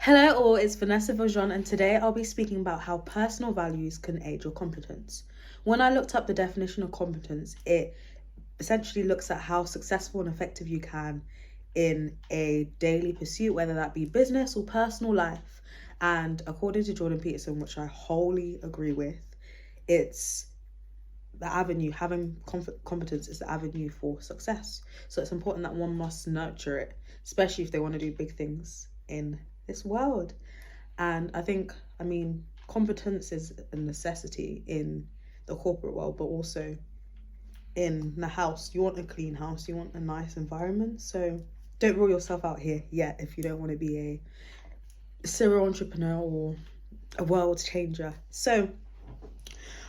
Hello all, it's Vanessa Vajon, and today I'll be speaking about how personal values can aid your competence. When I looked up the definition of competence, it essentially looks at how successful and effective you can in a daily pursuit, whether that be business or personal life. And according to Jordan Peterson, which I wholly agree with, it's the avenue, having competence is the avenue for success. So it's important that one must nurture it, especially if they want to do big things in this world. And competence is a necessity in the corporate world, but also in the house. You want a clean house, you want a nice environment. So don't rule yourself out here yet if you don't want to be a serial entrepreneur or a world changer. So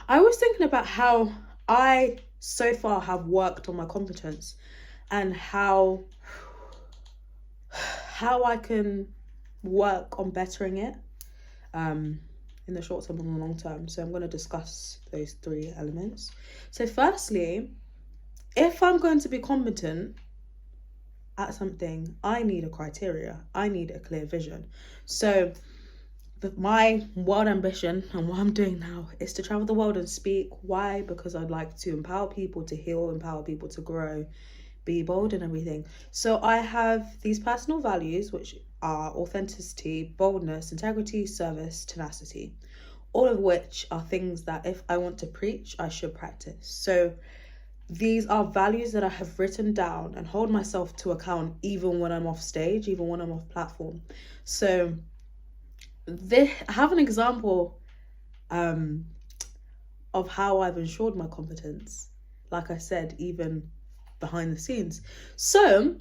I was thinking about how I so far have worked on my competence and how I can work on bettering it in the short term and the long term. So I'm going to discuss those three elements. So firstly, if I'm going to be competent at something, I need a criteria. I need a clear vision. So my world ambition and what I'm doing now is to travel the world and speak. Why? Because I'd like to empower people to heal, empower people to grow, be bold and everything. So I have these personal values, which are authenticity, boldness, integrity, service, tenacity, all of which are things that if I want to preach, I should practice. So these are values that I have written down and hold myself to account even when I'm off stage, even when I'm off platform. So I have an example of how I've ensured my competence, like I said, even behind the scenes. So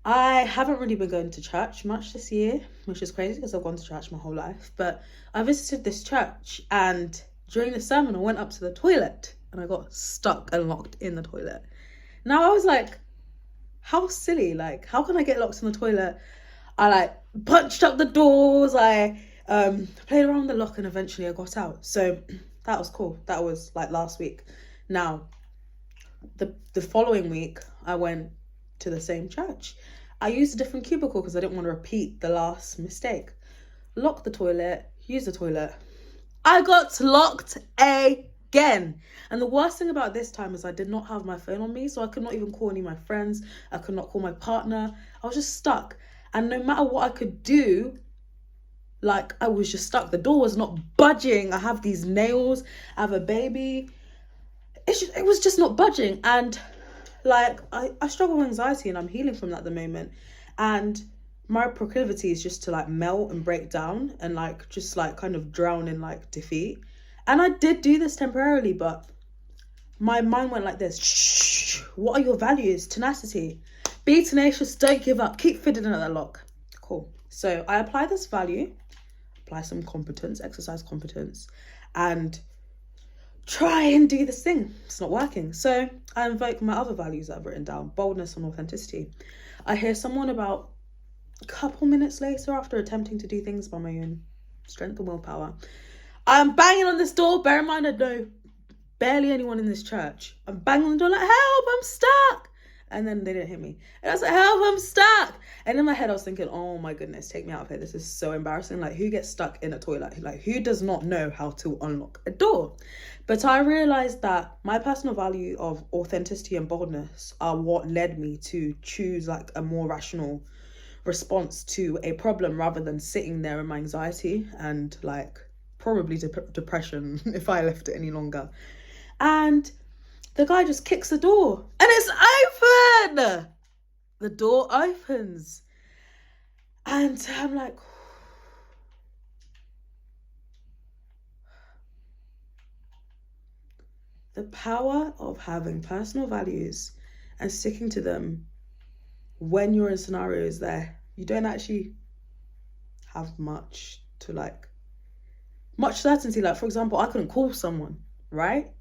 I haven't really been going to church much this year, which is crazy because I've gone to church my whole life. But I visited this church, and during the sermon, I went up to the toilet and I got stuck and locked in the toilet. Now I was like, how silly, like, how can I get locked in the toilet? I punched up the doors, I played around the lock, and eventually I got out. So that was cool. That was like last week. Now, the following week, I went to the same church. I used a different cubicle because I didn't want to repeat the last mistake. Locked the toilet, used the toilet. I got locked again. And the worst thing about this time is I did not have my phone on me, so I could not even call any of my friends. I could not call my partner. I was just stuck. And no matter what I could do, like, I was just stuck. The door was not budging. I have these nails. I have a baby. It was just not budging. And like, I struggle with anxiety, and I'm healing from that at the moment. And my proclivity is just to like melt and break down and like just like kind of drown in like defeat. And I did do this temporarily, but my mind went like this. Shh, what are your values? Tenacity. Be tenacious, don't give up, keep fiddling at that lock. Cool. So I apply this value, apply some competence, exercise competence, and try and do this thing. It's not working. So I invoke my other values that I've written down: boldness and authenticity. I hear someone about a couple minutes later, after attempting to do things by my own strength and willpower, I'm banging on this door. Bear in mind, I know barely anyone in this church. I'm banging on the door like, help, I'm stuck. And then they didn't hit me. And I was like, help, I'm stuck. And in my head, I was thinking, oh my goodness, take me out of here. This is so embarrassing. Like, who gets stuck in a toilet? Like, who does not know how to unlock a door? But I realized that my personal value of authenticity and boldness are what led me to choose like a more rational response to a problem rather than sitting there in my anxiety and like probably depression if I left it any longer. And the guy just kicks the door and it's open. The door opens. And I'm like, the power of having personal values and sticking to them when you're in scenarios there you don't actually have much certainty. Like, for example, I couldn't call someone, right?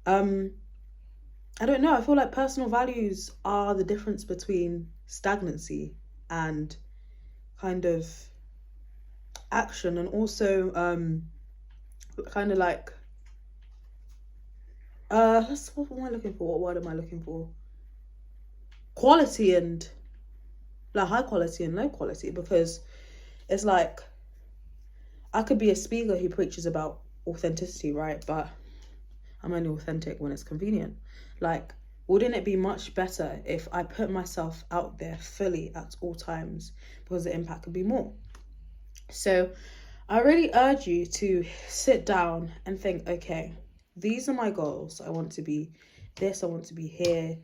I don't know. I feel like personal values are the difference between stagnancy and kind of action, and also kind of like what am I looking for? What word am I looking for? Quality and like high quality and low quality, because It's like, I could be a speaker who preaches about authenticity, right? But I'm only authentic when it's convenient. Like, wouldn't it be much better if I put myself out there fully at all times, because the impact could be more? So I really urge you to sit down and think, okay, these are my goals. I want to be this, I want to be here,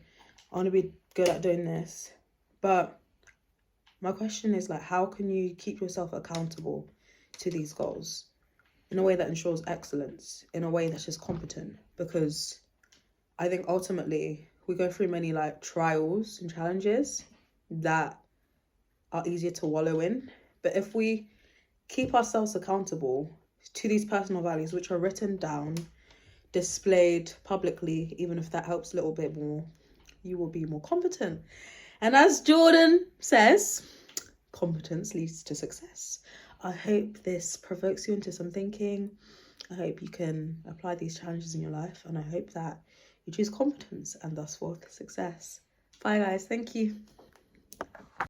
I want to be good at doing this. But my question is, like, how can you keep yourself accountable to these goals in a way that ensures excellence, in a way that's just competent? Because I think ultimately we go through many like trials and challenges that are easier to wallow in. But if we keep ourselves accountable to these personal values, which are written down, displayed publicly, even if that helps a little bit more, you will be more competent. And as Jordan says, competence leads to success. I hope this provokes you into some thinking. I hope you can apply these challenges in your life, and I hope that you choose competence and thus forth success. Bye guys, thank you.